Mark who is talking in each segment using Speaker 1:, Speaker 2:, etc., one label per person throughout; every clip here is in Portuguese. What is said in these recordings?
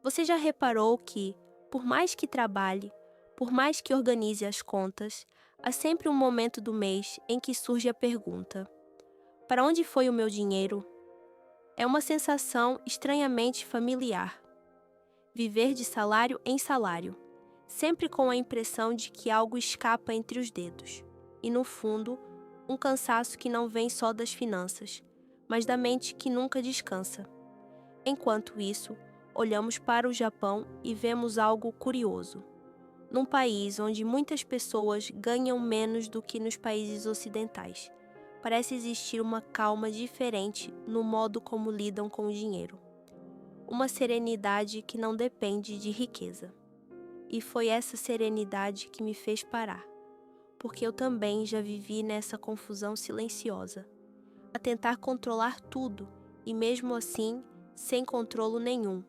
Speaker 1: Você já reparou que, por mais que trabalhe, por mais que organize as contas, há sempre um momento do mês em que surge a pergunta: para onde foi o meu dinheiro? É uma sensação estranhamente familiar. Viver de salário em salário, sempre com a impressão de que algo escapa entre os dedos. E no fundo, um cansaço que não vem só das finanças, mas da mente que nunca descansa. Enquanto isso, olhamos para o Japão e vemos algo curioso. Num país onde muitas pessoas ganham menos do que nos países ocidentais, parece existir uma calma diferente no modo como lidam com o dinheiro. Uma serenidade que não depende de riqueza. E foi essa serenidade que me fez parar, porque eu também já vivi nessa confusão silenciosa, a tentar controlar tudo e mesmo assim, sem controlo nenhum.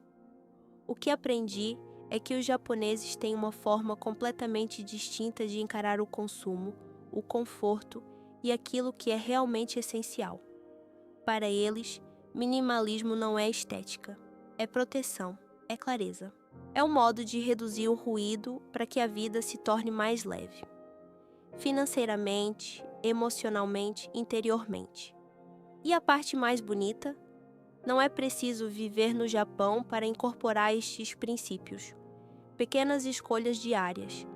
Speaker 1: O que aprendi é que os japoneses têm uma forma completamente distinta de encarar o consumo, o conforto e aquilo que é realmente essencial. Para eles, minimalismo não é estética, é proteção, é clareza. É um modo de reduzir o ruído para que a vida se torne mais leve. Financeiramente, emocionalmente, interiormente. E a parte mais bonita? Não é preciso viver no Japão para incorporar estes princípios. Pequenas escolhas diárias.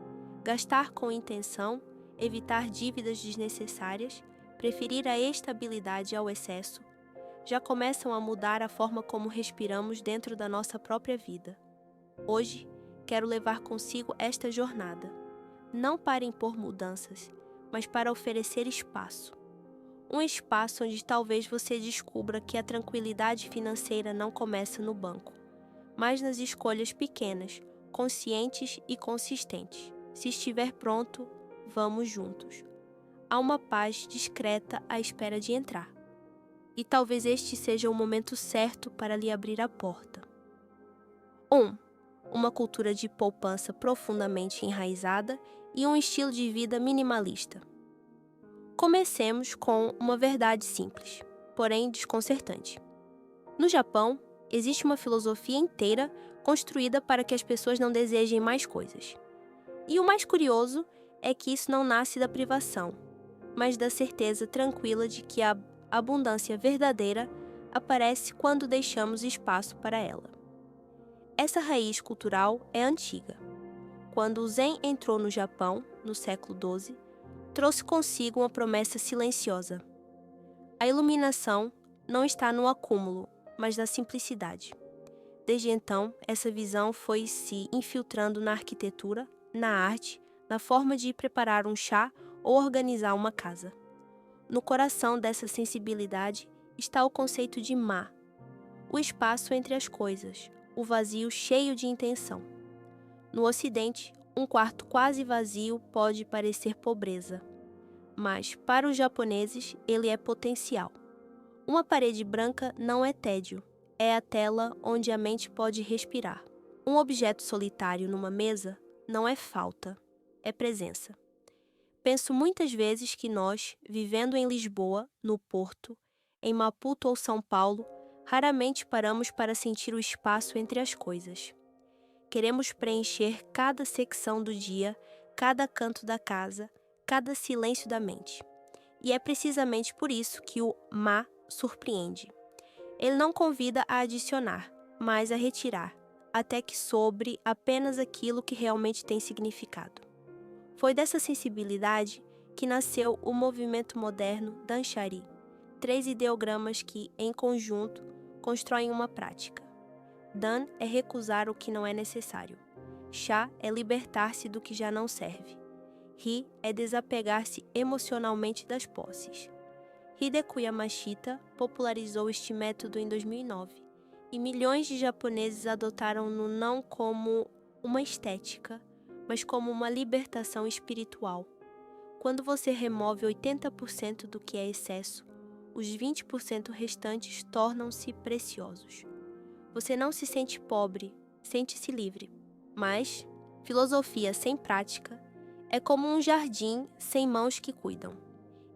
Speaker 1: Gastar com intenção, evitar dívidas desnecessárias, preferir a estabilidade ao excesso, já começam a mudar a forma como respiramos dentro da nossa própria vida. Hoje, quero levar consigo esta jornada, não para impor mudanças, mas para oferecer espaço. Um espaço onde talvez você descubra que a tranquilidade financeira não começa no banco, mas nas escolhas pequenas, conscientes e consistentes. Se estiver pronto, vamos juntos. Há uma paz discreta à espera de entrar. E talvez este seja o momento certo para lhe abrir a porta. 1. Uma cultura de poupança profundamente enraizada e um estilo de vida minimalista. Comecemos com uma verdade simples, porém desconcertante. No Japão, existe uma filosofia inteira construída para que as pessoas não desejem mais coisas. E o mais curioso é que isso não nasce da privação, mas da certeza tranquila de que a abundância verdadeira aparece quando deixamos espaço para ela. Essa raiz cultural é antiga. Quando o Zen entrou no Japão, no século XII, trouxe consigo uma promessa silenciosa. A iluminação não está no acúmulo, mas na simplicidade. Desde então, essa visão foi se infiltrando na arquitetura, na arte, na forma de preparar um chá ou organizar uma casa. No coração dessa sensibilidade está o conceito de ma, o espaço entre as coisas, o vazio cheio de intenção. No Ocidente, um quarto quase vazio pode parecer pobreza, mas para os japoneses ele é potencial. Uma parede branca não é tédio, é a tela onde a mente pode respirar. Um objeto solitário numa mesa não é falta, é presença. Penso muitas vezes que nós, vivendo em Lisboa, no Porto, em Maputo ou São Paulo, raramente paramos para sentir o espaço entre as coisas. Queremos preencher cada secção do dia, cada canto da casa, cada silêncio da mente. E é precisamente por isso que o ma surpreende. Ele não convida a adicionar, mas a retirar, até que sobre apenas aquilo que realmente tem significado. Foi dessa sensibilidade que nasceu o movimento moderno Danshari, 3 ideogramas que, em conjunto, constroem uma prática. Dan é recusar o que não é necessário. Sha é libertar-se do que já não serve. Ri é desapegar-se emocionalmente das posses. Hideko Yamashita popularizou este método em 2009 e milhões de japoneses adotaram-no não como uma estética, mas como uma libertação espiritual. Quando você remove 80% do que é excesso, os 20% restantes tornam-se preciosos. Você não se sente pobre, sente-se livre. Mas, filosofia sem prática é como um jardim sem mãos que cuidam.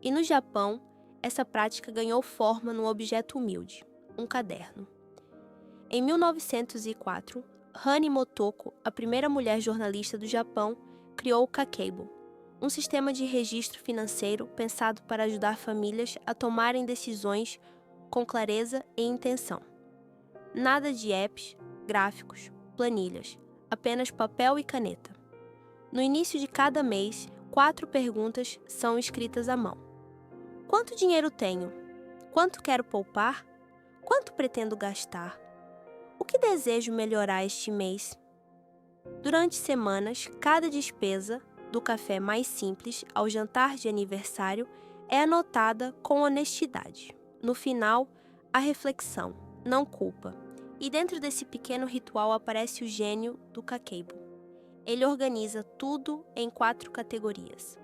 Speaker 1: E no Japão, essa prática ganhou forma num objeto humilde, um caderno. Em 1904, Hane Motoko, a primeira mulher jornalista do Japão, criou o Kakeibo, um sistema de registro financeiro pensado para ajudar famílias a tomarem decisões com clareza e intenção. Nada de apps, gráficos, planilhas, apenas papel e caneta. No início de cada mês, 4 perguntas são escritas à mão. Quanto dinheiro tenho? Quanto quero poupar? Quanto pretendo gastar? O que desejo melhorar este mês? Durante semanas, cada despesa, do café mais simples ao jantar de aniversário, é anotada com honestidade. No final, a reflexão, não culpa. E dentro desse pequeno ritual aparece o gênio do Kakeibo. Ele organiza tudo em 4 categorias: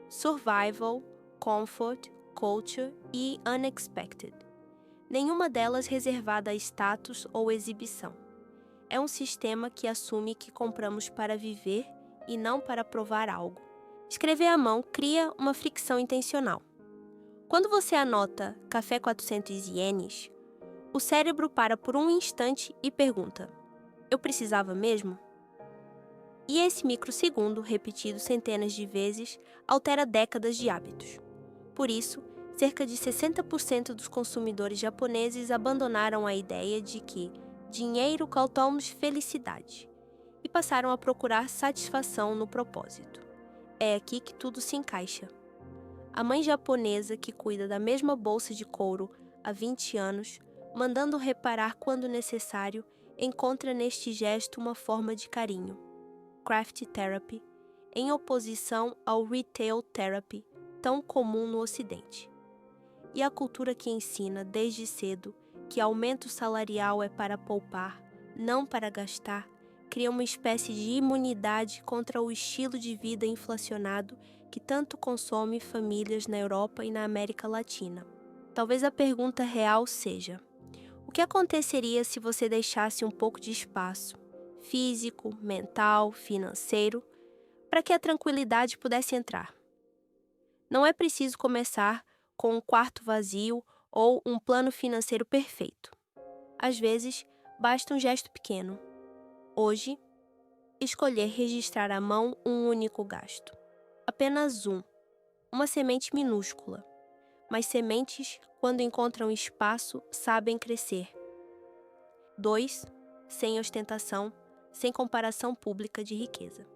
Speaker 1: Survival, Comfort, Culture e Unexpected. Nenhuma delas reservada a status ou exibição. É um sistema que assume que compramos para viver e não para provar algo. Escrever à mão cria uma fricção intencional. Quando você anota café 400 ienes, o cérebro para por um instante e pergunta: eu precisava mesmo? E esse microsegundo, repetido centenas de vezes, altera décadas de hábitos. Por isso, cerca de 60% dos consumidores japoneses abandonaram a ideia de que dinheiro causamos felicidade e passaram a procurar satisfação no propósito. É aqui que tudo se encaixa. A mãe japonesa que cuida da mesma bolsa de couro há 20 anos, mandando reparar quando necessário, encontra neste gesto uma forma de carinho. Craft Therapy, em oposição ao Retail Therapy, tão comum no Ocidente. E a cultura que ensina, desde cedo, que aumento salarial é para poupar, não para gastar, cria uma espécie de imunidade contra o estilo de vida inflacionado que tanto consome famílias na Europa e na América Latina. Talvez a pergunta real seja: o que aconteceria se você deixasse um pouco de espaço, físico, mental, financeiro, para que a tranquilidade pudesse entrar? Não é preciso começar com um quarto vazio ou um plano financeiro perfeito. Às vezes, basta um gesto pequeno. Hoje, escolher registrar à mão um único gasto. Apenas um. Uma semente minúscula. Mas sementes, quando encontram espaço, sabem crescer. 2. Sem ostentação, sem comparação pública de riqueza.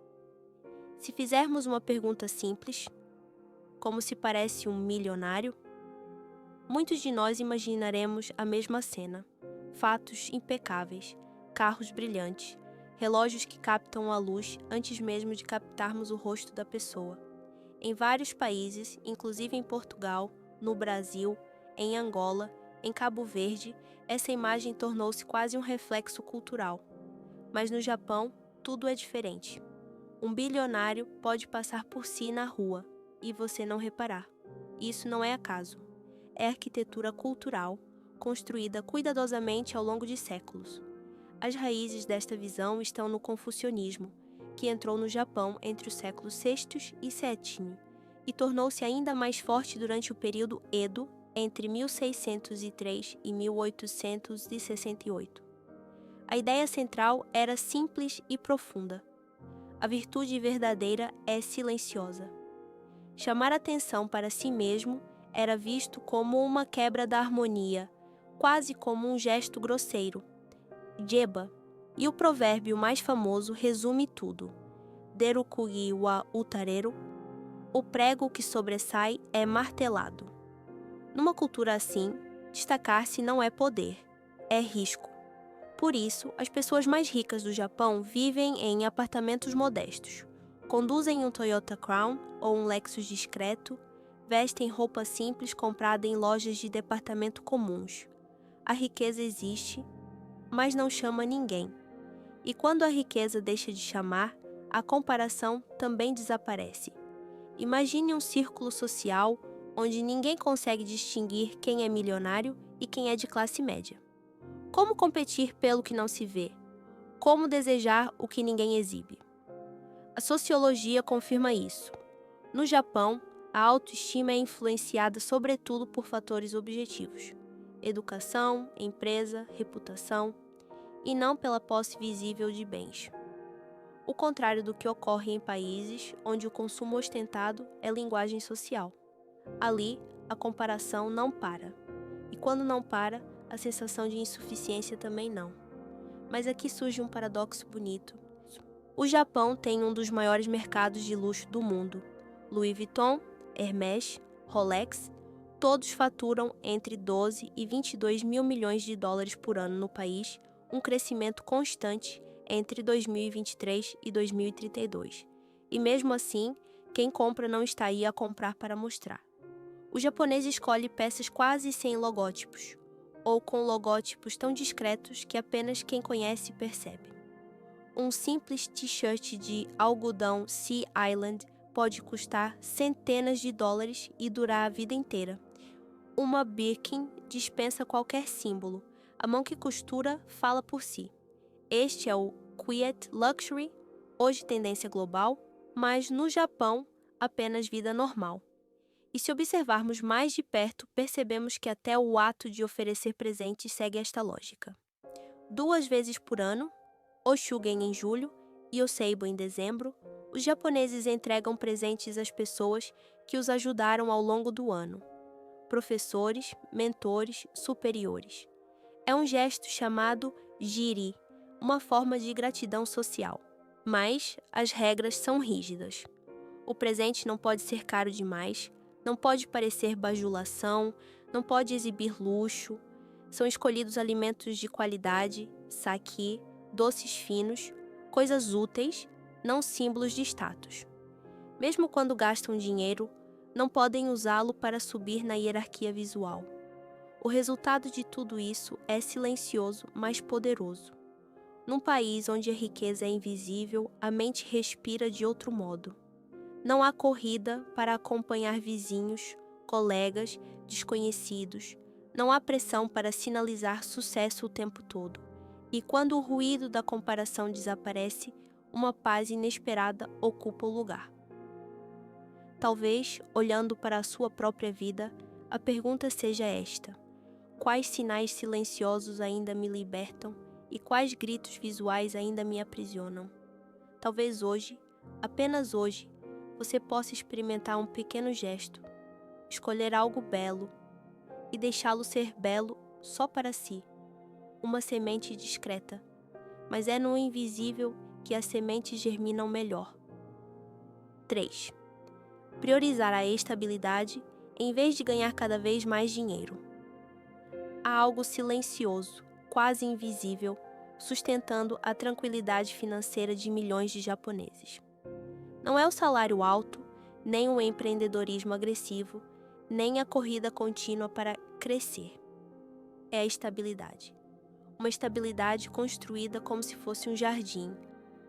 Speaker 1: Se fizermos uma pergunta simples, como se parece um milionário, muitos de nós imaginaremos a mesma cena. Fatos impecáveis, carros brilhantes, relógios que captam a luz antes mesmo de captarmos o rosto da pessoa. Em vários países, inclusive em Portugal, no Brasil, em Angola, em Cabo Verde, essa imagem tornou-se quase um reflexo cultural. Mas no Japão, tudo é diferente. Um bilionário pode passar por si na rua e você não reparar. Isso não é acaso. É arquitetura cultural, construída cuidadosamente ao longo de séculos. As raízes desta visão estão no confucionismo, que entrou no Japão entre os séculos VI e VII e tornou-se ainda mais forte durante o período Edo, entre 1603 e 1868. A ideia central era simples e profunda. A virtude verdadeira é silenciosa. Chamar atenção para si mesmo era visto como uma quebra da harmonia, quase como um gesto grosseiro. Jeba, e o provérbio mais famoso resume tudo. Derukugi wa utareru, o prego que sobressai é martelado. Numa cultura assim, destacar-se não é poder, é risco. Por isso, as pessoas mais ricas do Japão vivem em apartamentos modestos, conduzem um Toyota Crown ou um Lexus discreto, vestem roupa simples comprada em lojas de departamento comuns. A riqueza existe, mas não chama ninguém. E quando a riqueza deixa de chamar, a comparação também desaparece. Imagine um círculo social onde ninguém consegue distinguir quem é milionário e quem é de classe média. Como competir pelo que não se vê? Como desejar o que ninguém exibe? A sociologia confirma isso. No Japão, a autoestima é influenciada sobretudo por fatores objetivos: educação, empresa, reputação. e não pela posse visível de bens. O contrário do que ocorre em países onde o consumo ostentado é linguagem social. Ali, a comparação não para. E quando não para, a sensação de insuficiência também não. Mas aqui surge um paradoxo bonito. O Japão tem um dos maiores mercados de luxo do mundo. Louis Vuitton, Hermès, Rolex, todos faturam entre 12 e 22 mil milhões de dólares por ano no país, um crescimento constante entre 2023 e 2032. E mesmo assim, quem compra não está aí a comprar para mostrar. O japonês escolhe peças quase sem logótipos, ou com logótipos tão discretos que apenas quem conhece percebe. Um simples t-shirt de algodão Sea Island pode custar centenas de dólares e durar a vida inteira. Uma Birkin dispensa qualquer símbolo. A mão que costura fala por si. Este é o Quiet Luxury, hoje tendência global, mas no Japão apenas vida normal. E se observarmos mais de perto, percebemos que até o ato de oferecer presentes segue esta lógica. 2 vezes por ano, o Shugen em julho e o Seibo em dezembro, os japoneses entregam presentes às pessoas que os ajudaram ao longo do ano. Professores, mentores, superiores. É um gesto chamado jiri, uma forma de gratidão social. Mas as regras são rígidas. O presente não pode ser caro demais, não pode parecer bajulação, não pode exibir luxo. São escolhidos alimentos de qualidade, sake, doces finos, coisas úteis, não símbolos de status. Mesmo quando gastam dinheiro, não podem usá-lo para subir na hierarquia visual. O resultado de tudo isso é silencioso, mas poderoso. Num país onde a riqueza é invisível, a mente respira de outro modo. Não há corrida para acompanhar vizinhos, colegas, desconhecidos. Não há pressão para sinalizar sucesso o tempo todo. E quando o ruído da comparação desaparece, uma paz inesperada ocupa o lugar. Talvez, olhando para a sua própria vida, a pergunta seja esta: quais sinais silenciosos ainda me libertam e quais gritos visuais ainda me aprisionam? Talvez hoje, apenas hoje, você possa experimentar um pequeno gesto, escolher algo belo e deixá-lo ser belo só para si. Uma semente discreta, mas é no invisível que as sementes germinam melhor. 3. Priorizar a estabilidade em vez de ganhar cada vez mais dinheiro. Há algo silencioso, quase invisível, sustentando a tranquilidade financeira de milhões de japoneses. Não é o salário alto, nem o empreendedorismo agressivo, nem a corrida contínua para crescer. É a estabilidade. Uma estabilidade construída como se fosse um jardim,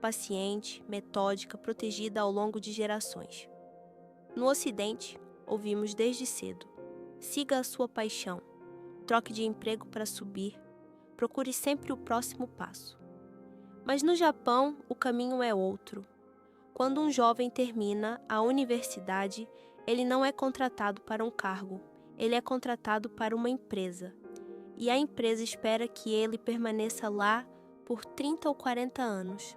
Speaker 1: paciente, metódica, protegida ao longo de gerações. No Ocidente, ouvimos desde cedo: siga a sua paixão, troque de emprego para subir, procure sempre o próximo passo. Mas no Japão, o caminho é outro. Quando um jovem termina a universidade, ele não é contratado para um cargo, ele é contratado para uma empresa. E a empresa espera que ele permaneça lá por 30 ou 40 anos.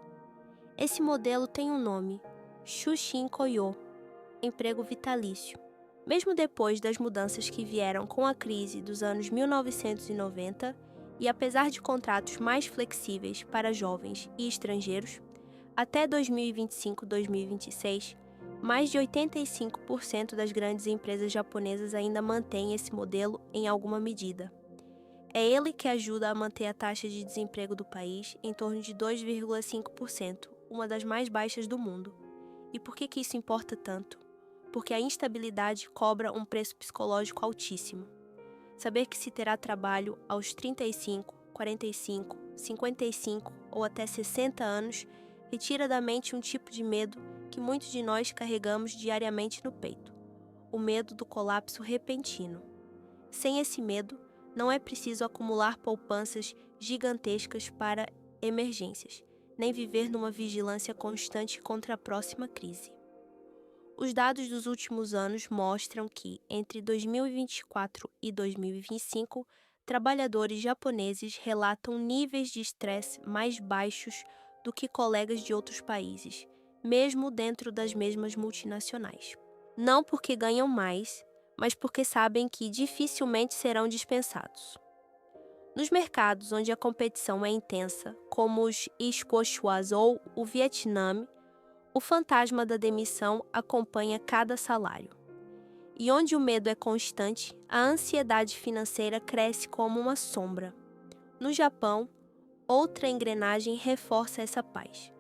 Speaker 1: Esse modelo tem um nome: Shushin Koyo, emprego vitalício. Mesmo depois das mudanças que vieram com a crise dos anos 1990, e apesar de contratos mais flexíveis para jovens e estrangeiros, até 2025-2026, mais de 85% das grandes empresas japonesas ainda mantêm esse modelo em alguma medida. É ele que ajuda a manter a taxa de desemprego do país em torno de 2,5%, uma das mais baixas do mundo. E por que isso importa tanto? Porque a instabilidade cobra um preço psicológico altíssimo. Saber que se terá trabalho aos 35, 45, 55 ou até 60 anos retira da mente um tipo de medo que muitos de nós carregamos diariamente no peito: o medo do colapso repentino. Sem esse medo, não é preciso acumular poupanças gigantescas para emergências, nem viver numa vigilância constante contra a próxima crise. Os dados dos últimos anos mostram que, entre 2024 e 2025, trabalhadores japoneses relatam níveis de estresse mais baixos do que colegas de outros países, mesmo dentro das mesmas multinacionais. Não porque ganham mais, mas porque sabem que dificilmente serão dispensados. Nos mercados onde a competição é intensa, como os Escochuas ou o Vietnã, o fantasma da demissão acompanha cada salário. E onde o medo é constante, a ansiedade financeira cresce como uma sombra. No Japão, outra engrenagem reforça essa paz.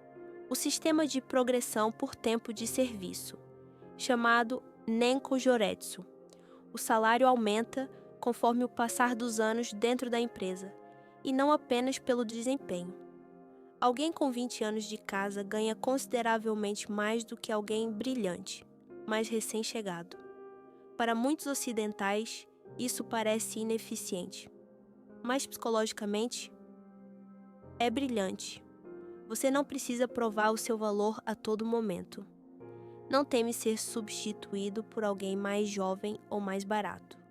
Speaker 1: O sistema de progressão por tempo de serviço, chamado Nenko Joretsu. O salário aumenta conforme o passar dos anos dentro da empresa, e não apenas pelo desempenho. Alguém com 20 anos de casa ganha consideravelmente mais do que alguém brilhante, mas recém-chegado. Para muitos ocidentais, isso parece ineficiente, mas psicologicamente é brilhante. Você não precisa provar o seu valor a todo momento. Não teme ser substituído por alguém mais jovem ou mais barato.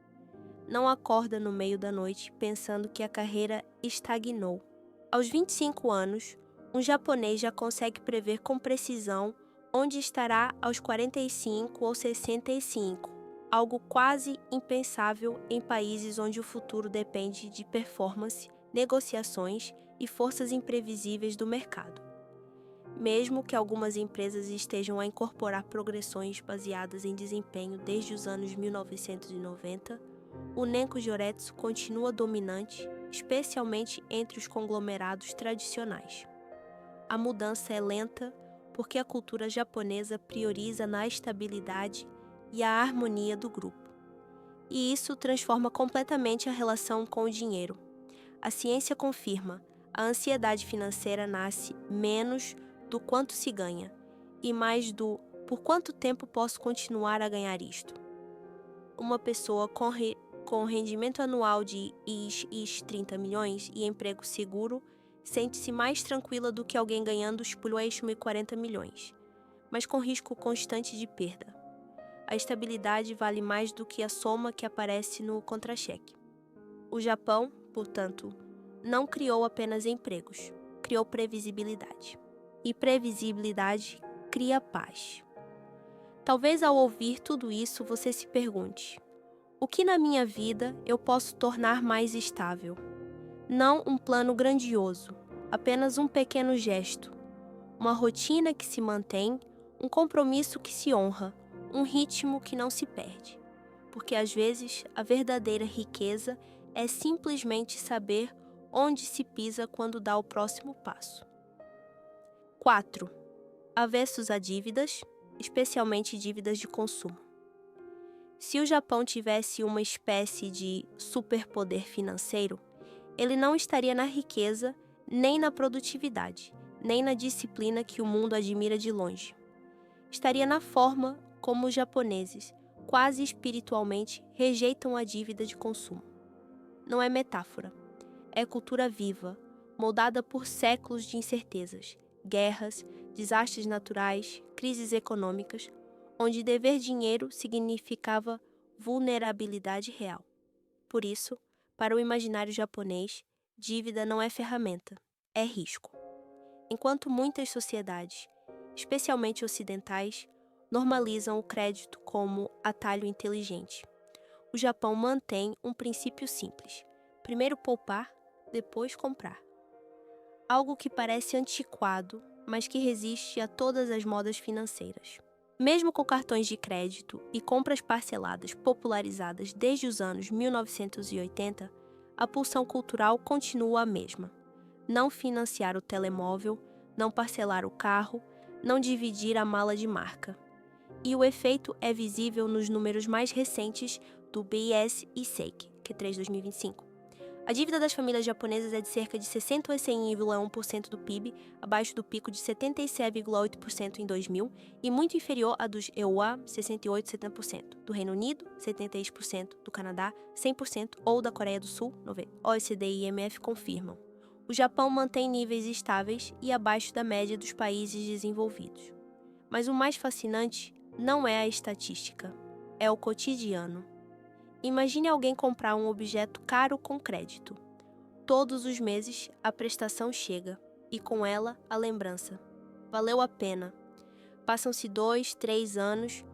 Speaker 1: Não acorda no meio da noite pensando que a carreira estagnou. Aos 25 anos, um japonês já consegue prever com precisão onde estará aos 45 ou 65, algo quase impensável em países onde o futuro depende de performance, negociações e forças imprevisíveis do mercado. Mesmo que algumas empresas estejam a incorporar progressões baseadas em desempenho desde os anos 1990, o Nenko Joretsu continua dominante, especialmente entre os conglomerados tradicionais. A mudança é lenta porque a cultura japonesa prioriza na estabilidade e a harmonia do grupo. E isso transforma completamente a relação com o dinheiro. A ciência confirma, a ansiedade financeira nasce menos do quanto se ganha e mais do por quanto tempo posso continuar a ganhar isto. Uma pessoa com rendimento anual de X 30 milhões e emprego seguro sente-se mais tranquila do que alguém ganhando os 40 milhões, mas com risco constante de perda. A estabilidade vale mais do que a soma que aparece no contra-cheque. O Japão, portanto, não criou apenas empregos, criou previsibilidade. E previsibilidade cria paz. Talvez ao ouvir tudo isso você se pergunte: o que na minha vida eu posso tornar mais estável? Não um plano grandioso, apenas um pequeno gesto, uma rotina que se mantém, um compromisso que se honra, um ritmo que não se perde. Porque às vezes a verdadeira riqueza é simplesmente saber onde se pisa quando dá o próximo passo. 4. Avessos a dívidas, especialmente dívidas de consumo. Se o Japão tivesse uma espécie de superpoder financeiro, ele não estaria na riqueza, nem na produtividade, nem na disciplina que o mundo admira de longe. Estaria na forma como os japoneses, quase espiritualmente, rejeitam a dívida de consumo. Não é metáfora. É cultura viva, moldada por séculos de incertezas, guerras, desastres naturais, crises econômicas, onde dever dinheiro significava vulnerabilidade real. Por isso, para o imaginário japonês, dívida não é ferramenta, é risco. Enquanto muitas sociedades, especialmente ocidentais, normalizam o crédito como atalho inteligente, o Japão mantém um princípio simples: primeiro poupar, depois comprar. Algo que parece antiquado, mas que resiste a todas as modas financeiras. Mesmo com cartões de crédito e compras parceladas popularizadas desde os anos 1980, a pulsão cultural continua a mesma. Não financiar o telemóvel, não parcelar o carro, não dividir a mala de marca. E o efeito é visível nos números mais recentes do BIS e SEIC, Q3 2025. A dívida das famílias japonesas é de cerca de 61,1% do PIB, abaixo do pico de 77,8% em 2000 e muito inferior à dos EUA, 68,70%, do Reino Unido, 76%, do Canadá, 100% ou da Coreia do Sul, 90%. OECD e IMF confirmam. O Japão mantém níveis estáveis e abaixo da média dos países desenvolvidos. Mas o mais fascinante não é a estatística, é o cotidiano. Imagine alguém comprar um objeto caro com crédito. Todos os meses a prestação chega e com ela a lembrança. Valeu a pena. Passam-se 2, 3 anos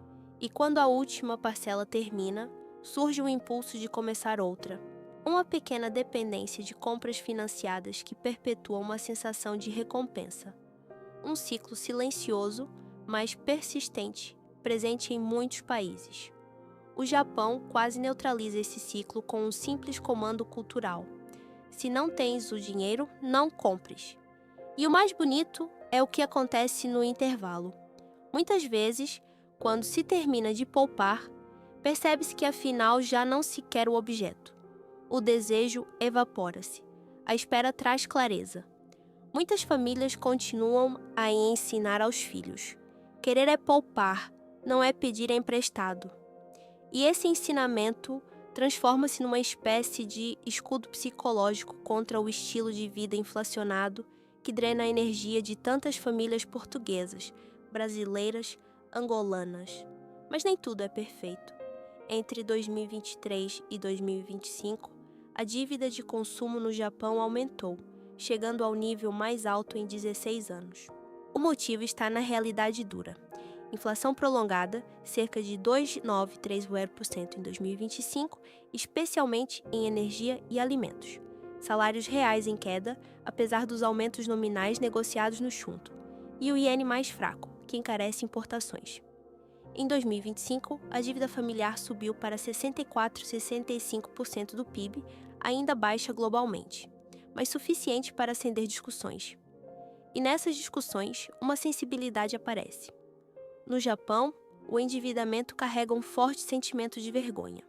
Speaker 1: e quando a última parcela termina, surge o impulso de começar outra. Uma pequena dependência de compras financiadas que perpetua uma sensação de recompensa. Um ciclo silencioso, mas persistente, presente em muitos países. O Japão quase neutraliza esse ciclo com um simples comando cultural. Se não tens o dinheiro, não compres. E o mais bonito é o que acontece no intervalo. Muitas vezes, quando se termina de poupar, percebe-se que afinal já não se quer o objeto. O desejo evapora-se. A espera traz clareza. Muitas famílias continuam a ensinar aos filhos. Querer é poupar, não é pedir emprestado. E esse ensinamento transforma-se numa espécie de escudo psicológico contra o estilo de vida inflacionado que drena a energia de tantas famílias portuguesas, brasileiras, angolanas. Mas nem tudo é perfeito. Entre 2023 e 2025, a dívida de consumo no Japão aumentou, chegando ao nível mais alto em 16 anos. O motivo está na realidade dura. Inflação prolongada, cerca de 2,930% em 2025, especialmente em energia e alimentos. Salários reais em queda, apesar dos aumentos nominais negociados no chunto. E o iene mais fraco, que encarece importações. Em 2025, a dívida familiar subiu para 64,65% do PIB, ainda baixa globalmente, mas suficiente para acender discussões. E nessas discussões, uma sensibilidade aparece. No Japão, o endividamento carrega um forte sentimento de vergonha.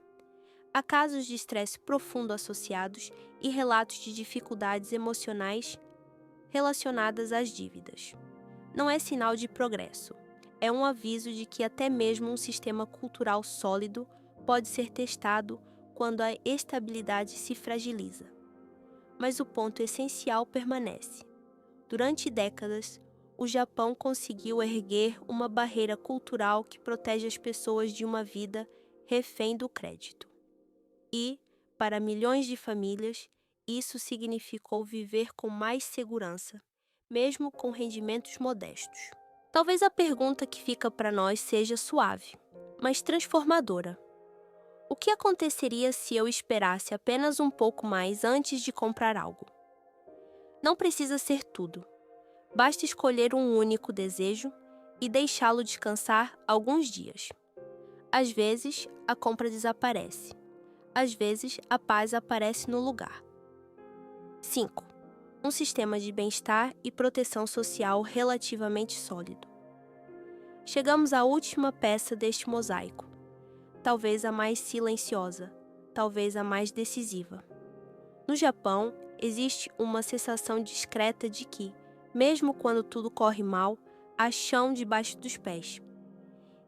Speaker 1: Há casos de estresse profundo associados e relatos de dificuldades emocionais relacionadas às dívidas. Não é sinal de progresso. É um aviso de que até mesmo um sistema cultural sólido pode ser testado quando a estabilidade se fragiliza. Mas o ponto essencial permanece. Durante décadas, o Japão conseguiu erguer uma barreira cultural que protege as pessoas de uma vida refém do crédito. E, para milhões de famílias, isso significou viver com mais segurança, mesmo com rendimentos modestos. Talvez a pergunta que fica para nós seja suave, mas transformadora. O que aconteceria se eu esperasse apenas um pouco mais antes de comprar algo? Não precisa ser tudo. Basta escolher um único desejo e deixá-lo descansar alguns dias. Às vezes, a compra desaparece. Às vezes, a paz aparece no lugar. 5. Um sistema de bem-estar e proteção social relativamente sólido. Chegamos à última peça deste mosaico. Talvez a mais silenciosa, talvez a mais decisiva. No Japão, existe uma sensação discreta de que, mesmo quando tudo corre mal, há chão debaixo dos pés.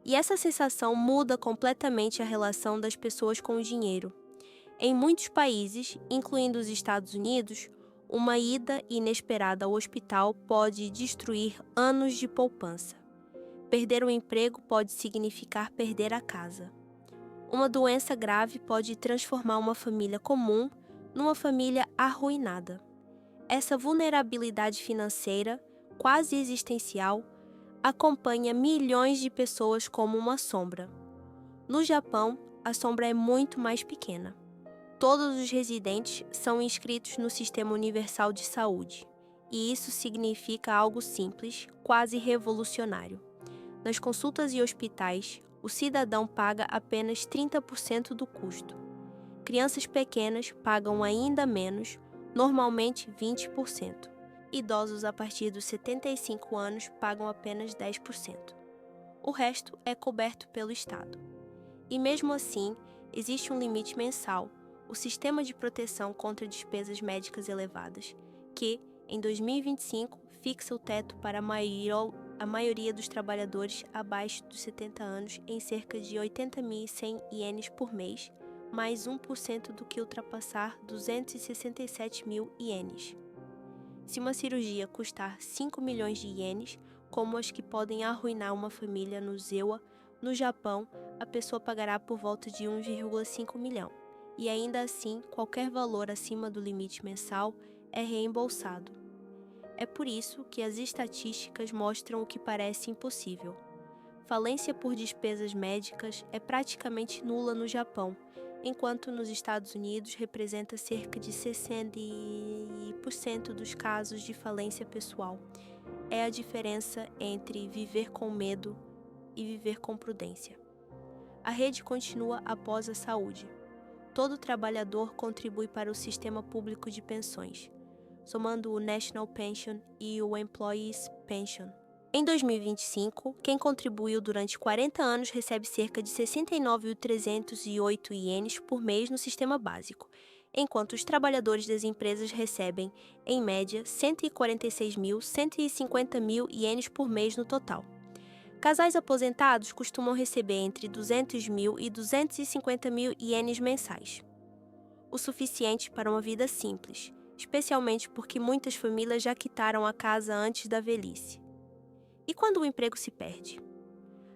Speaker 1: E essa sensação muda completamente a relação das pessoas com o dinheiro. Em muitos países, incluindo os Estados Unidos, uma ida inesperada ao hospital pode destruir anos de poupança. Perder o emprego pode significar perder a casa. Uma doença grave pode transformar uma família comum numa família arruinada. Essa vulnerabilidade financeira, quase existencial, acompanha milhões de pessoas como uma sombra. No Japão, a sombra é muito mais pequena. Todos os residentes são inscritos no Sistema Universal de Saúde, e isso significa algo simples, quase revolucionário. Nas consultas e hospitais, o cidadão paga apenas 30% do custo. Crianças pequenas pagam ainda menos, normalmente 20%. Idosos a partir dos 75 anos pagam apenas 10%. O resto é coberto pelo Estado. E mesmo assim, existe um limite mensal, o Sistema de Proteção contra Despesas Médicas Elevadas, que, em 2025, fixa o teto para a maioria dos trabalhadores abaixo dos 70 anos em cerca de 80.100 ienes por mês, mais 1% do que ultrapassar 267 mil ienes. Se uma cirurgia custar 5 milhões de ienes, como as que podem arruinar uma família no Zewa, no Japão, a pessoa pagará por volta de 1,5 milhão, e ainda assim, qualquer valor acima do limite mensal é reembolsado. É por isso que as estatísticas mostram o que parece impossível. Falência por despesas médicas é praticamente nula no Japão, enquanto nos Estados Unidos representa cerca de 60% dos casos de falência pessoal. É a diferença entre viver com medo e viver com prudência. A rede continua após a saúde. Todo trabalhador contribui para o sistema público de pensões, somando o National Pension e o Employees Pension. Em 2025, quem contribuiu durante 40 anos recebe cerca de 69.308 ienes por mês no sistema básico, enquanto os trabalhadores das empresas recebem, em média, 146.150 ienes por mês no total. Casais aposentados costumam receber entre 200.000 e 250.000 ienes mensais, o suficiente para uma vida simples, especialmente porque muitas famílias já quitaram a casa antes da velhice. E quando o emprego se perde?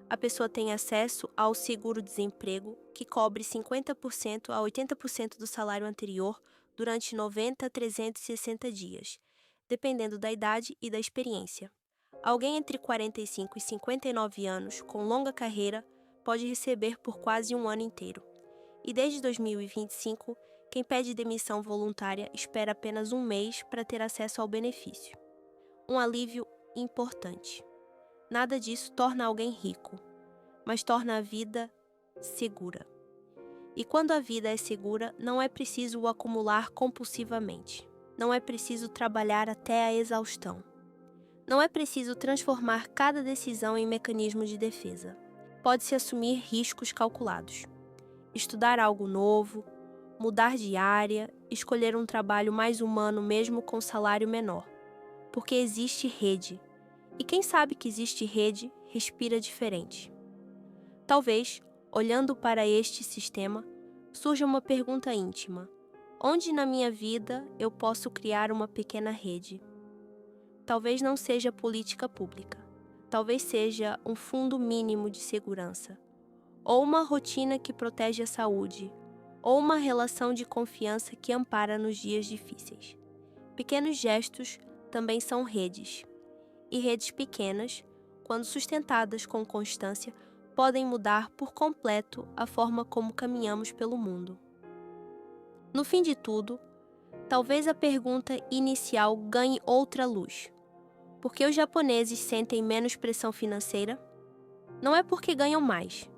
Speaker 1: A pessoa tem acesso ao seguro-desemprego, que cobre 50% a 80% do salário anterior durante 90 a 360 dias, dependendo da idade e da experiência. Alguém entre 45 e 59 anos, com longa carreira, pode receber por quase um ano inteiro. E desde 2025, quem pede demissão voluntária espera apenas um mês para ter acesso ao benefício. Um alívio importante. Nada disso torna alguém rico, mas torna a vida segura. E quando a vida é segura, não é preciso o acumular compulsivamente. Não é preciso trabalhar até a exaustão. Não é preciso transformar cada decisão em mecanismo de defesa. Pode-se assumir riscos calculados. Estudar algo novo, mudar de área, escolher um trabalho mais humano mesmo com salário menor. Porque existe rede. E quem sabe que existe rede, respira diferente. Talvez, olhando para este sistema, surja uma pergunta íntima. Onde na minha vida eu posso criar uma pequena rede? Talvez não seja política pública. Talvez seja um fundo mínimo de segurança. Ou uma rotina que protege a saúde. Ou uma relação de confiança que ampara nos dias difíceis. Pequenos gestos também são redes. E redes pequenas, quando sustentadas com constância, podem mudar por completo a forma como caminhamos pelo mundo. No fim de tudo, talvez a pergunta inicial ganhe outra luz. Por que os japoneses sentem menos pressão financeira? Não é porque ganham mais.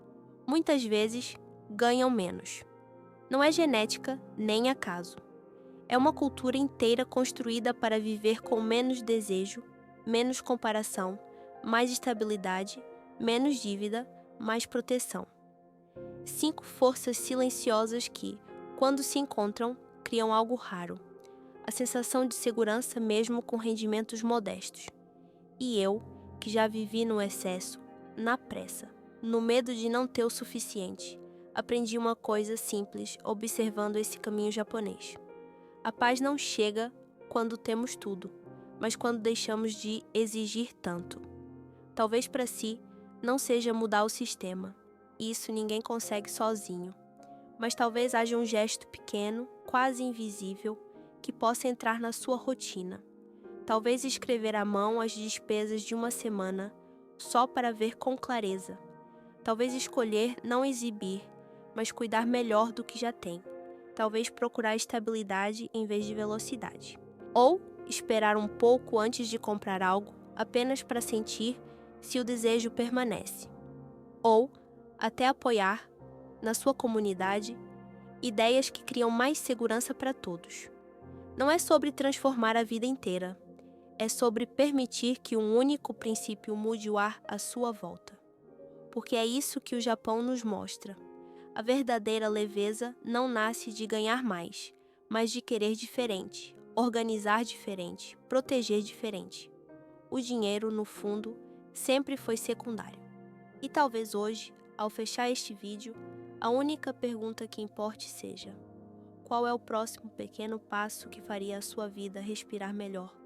Speaker 1: Muitas vezes, ganham menos. Não é genética nem acaso. É uma cultura inteira construída para viver com menos desejo, menos comparação, mais estabilidade, menos dívida, mais proteção. 5 forças silenciosas que, quando se encontram, criam algo raro. A sensação de segurança mesmo com rendimentos modestos. E eu, que já vivi no excesso, na pressa, no medo de não ter o suficiente, aprendi uma coisa simples observando esse caminho japonês. A paz não chega quando temos tudo, mas quando deixamos de exigir tanto. Talvez para si não seja mudar o sistema, isso ninguém consegue sozinho, mas talvez haja um gesto pequeno, quase invisível, que possa entrar na sua rotina. Talvez escrever à mão as despesas de uma semana, só para ver com clareza. Talvez escolher não exibir, mas cuidar melhor do que já tem. Talvez procurar estabilidade em vez de velocidade. Ou esperar um pouco antes de comprar algo, apenas para sentir se o desejo permanece. Ou até apoiar, na sua comunidade, ideias que criam mais segurança para todos. Não é sobre transformar a vida inteira. É sobre permitir que um único princípio mude o ar à sua volta. Porque é isso que o Japão nos mostra. A verdadeira leveza não nasce de ganhar mais, mas de querer diferente, organizar diferente, proteger diferente. O dinheiro, no fundo, sempre foi secundário. E talvez hoje, ao fechar este vídeo, a única pergunta que importe seja: qual é o próximo pequeno passo que faria a sua vida respirar melhor?